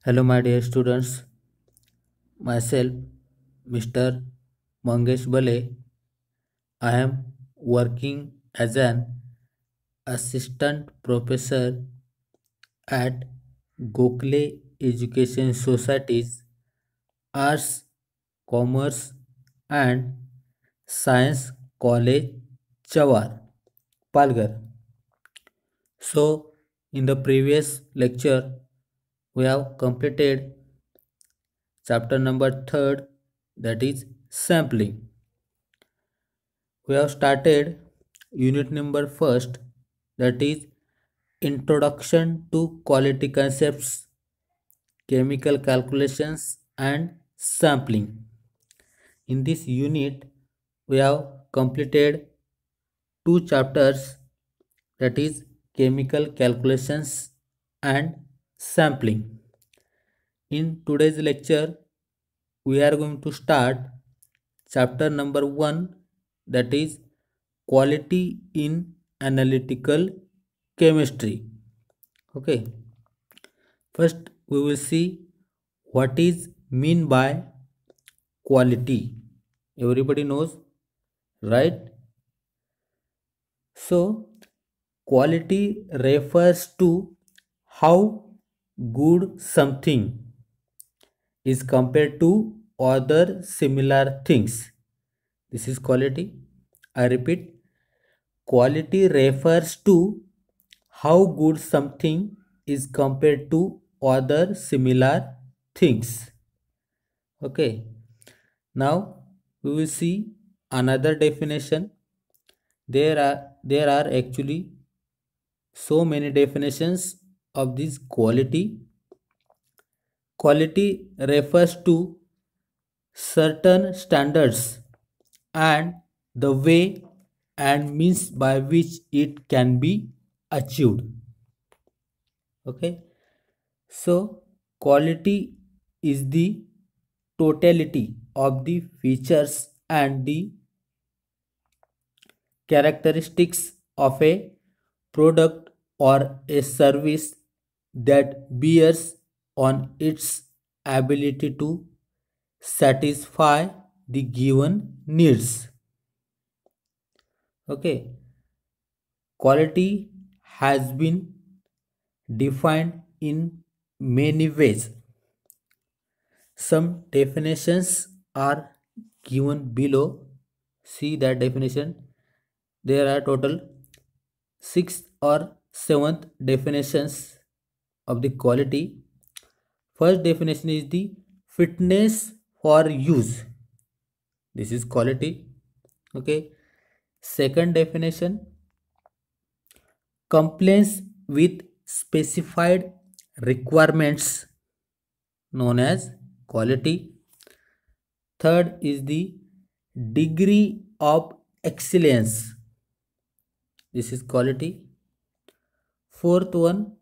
Hello, my dear students. Myself, Mr. Mangesh Bale. I am working as an assistant professor at Gokhale Education Society's Arts, Commerce, and Science College, Chawar, Palghar. So, in the previous lecture, we have completed chapter number 3rd, that is sampling. We have started unit number first, that is introduction to quality concepts, chemical calculations and sampling. In this unit we have completed two chapters, that is chemical calculations and sampling. In today's lecture we are going to start chapter number 1, that is quality in analytical chemistry. Okay, first we will see what is mean by quality. Everybody knows, right? So quality refers to how good something is compared to other similar things. This is quality. I repeat, quality refers to how good something is compared to other similar things. Okay. Now we will see another definition. There are actually so many definitions of this quality. Quality refers to certain standards and the way and means by which it can be achieved. Okay, so quality is the totality of the features and the characteristics of a product or a service that bears on its ability to satisfy the given needs. Okay, quality has been defined in many ways. Some definitions are given below. See that definition. There are total 6 or 7th definitions of the quality. First definition is the fitness for use. This is quality. Okay. Second definition, compliance with specified requirements, known as quality. Third is the degree of excellence. This is quality. Fourth one,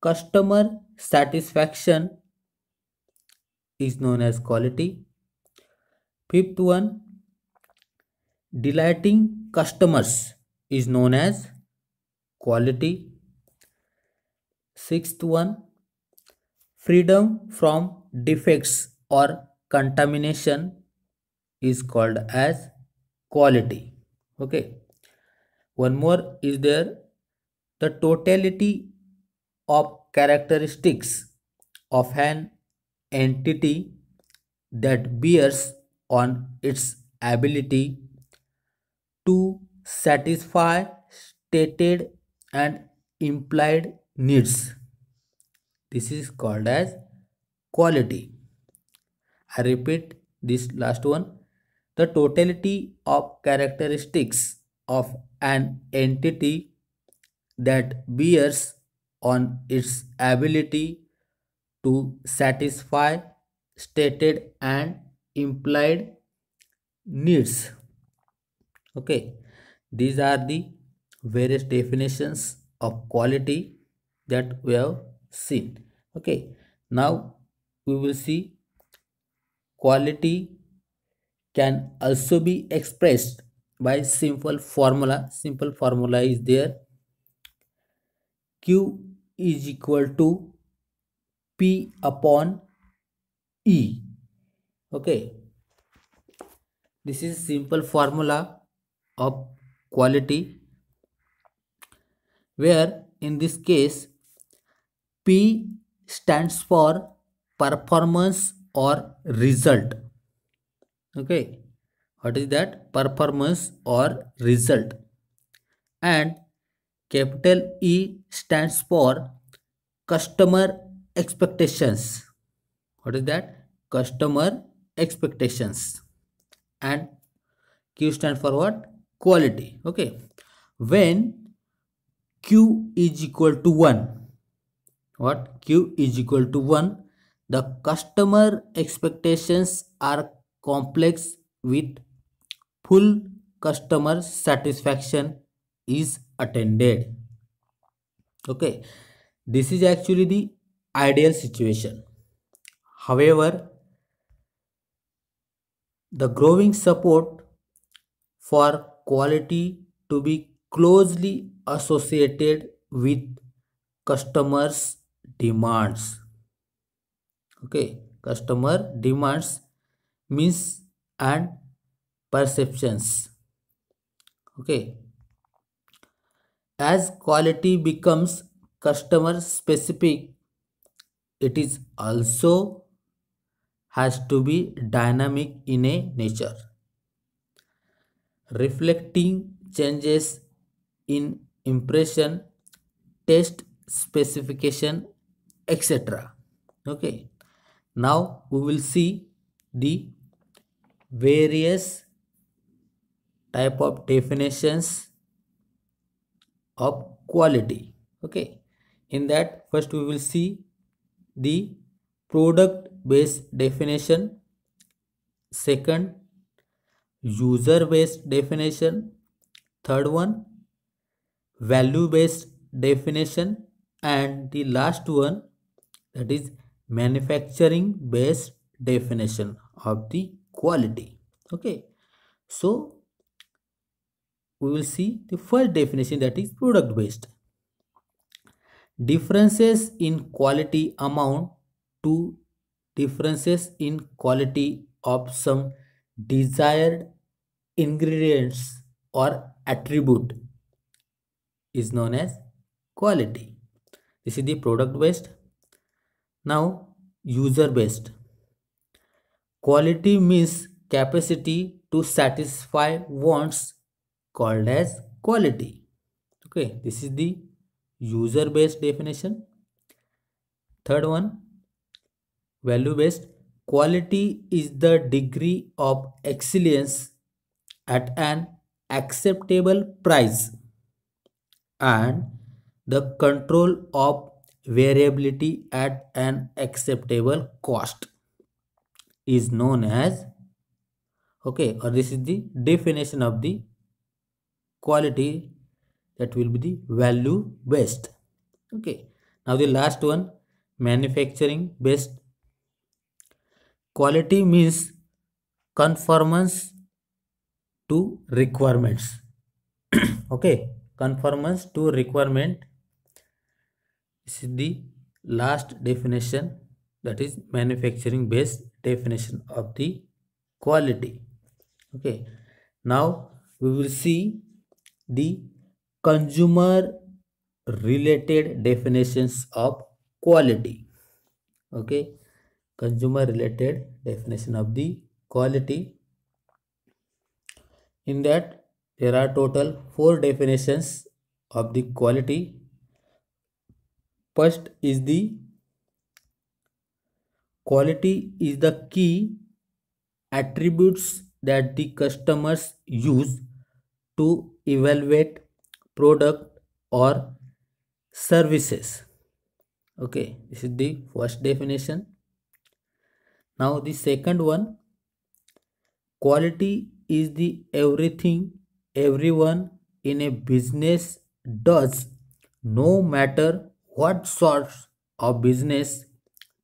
customer satisfaction is known as quality. Fifth one, delighting customers is known as quality. Sixth one, freedom from defects or contamination is called as quality. Okay. One more is there, the totality of characteristics of an entity that bears on its ability to satisfy stated and implied needs. This is called as quality. I repeat this last one. The totality of characteristics of an entity that bears on its ability to satisfy stated and implied needs. Okay, these are the various definitions of quality that we have seen. Okay, now we will see quality can also be expressed by simple formula. Simple formula is there. Q is equal to P upon E. Okay, this is simple formula of quality, where in this case P stands for performance or result. Okay, what is that? Performance or result. And capital E stands for customer expectations. What is that? Customer expectations. And Q stands for what? Quality. Okay. When Q is equal to 1, what? Q is equal to 1, the customer expectations are complex with full customer satisfaction is attended. Okay, this is actually the ideal situation. However, the growing support for quality to be closely associated with customers' demands. Okay, customer demands means and perceptions. Okay, as quality becomes customer specific, it is also has to be dynamic in a nature, reflecting changes in impression, taste, specification, etc. Okay, now we will see the various type of definitions of quality. Okay, in that first we will see the product based definition, second user based definition, third one value based definition, and the last one, that is manufacturing based definition of the quality. Okay, so we will see the first definition, that is product based. Differences in quality amount to differences in quality of some desired ingredients or attribute is known as quality. This is the product based. Now, user based. Quality means capacity to satisfy wants, called as quality. Okay, this is the user based definition. Third one, value based. Quality is the degree of excellence at an acceptable price and the control of variability at an acceptable cost is known as, okay, or this is the definition of the quality, that will be the value based. Okay, now the last one, manufacturing based. Quality means conformance to requirements. Okay, conformance to requirement. This is the last definition, that is manufacturing based definition of the quality. Okay, now we will see the consumer related definitions of quality. Okay, consumer related definition of the quality. In that, there are total 4 definitions of the quality. First is the quality is the key attributes that the customers use to evaluate product or services. Okay, this is the first definition. Now the second one, quality is the everything everyone in a business does, no matter what sorts of business,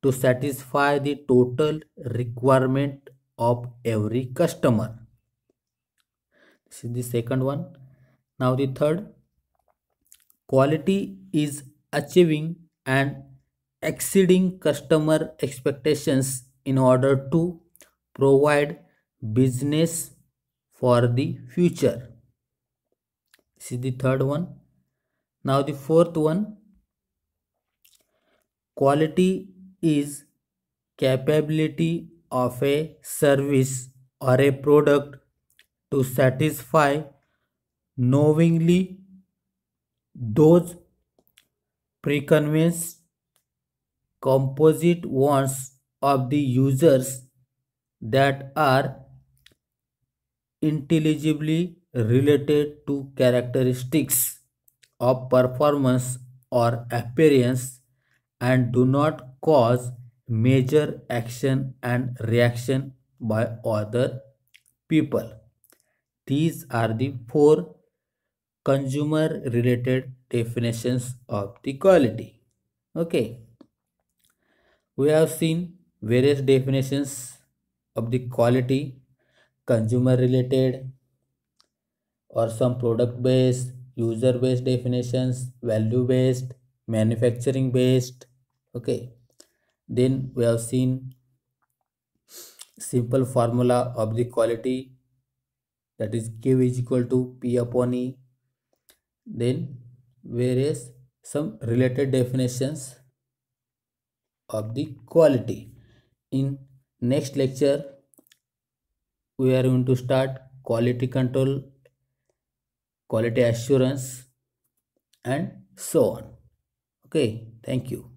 to satisfy the total requirement of every customer. This is the second one. Now the third, quality is achieving an exceeding customer expectations in order to provide business for the future. This is the third one. Now the fourth one, quality is capability of a service or a product to satisfy knowingly those preconceived composite wants of the users that are intelligibly related to characteristics of performance or appearance and do not cause major action and reaction by other people. These are the four consumer related definitions of the quality. Okay, we have seen various definitions of the quality: consumer related or some product based, user based definitions, value based, manufacturing based. Okay, then we have seen simple formula of the quality, that is Q is equal to P upon E. Then various some related definitions of the quality. In next lecture we are going to start quality control, quality assurance, and so on. Okay, thank you.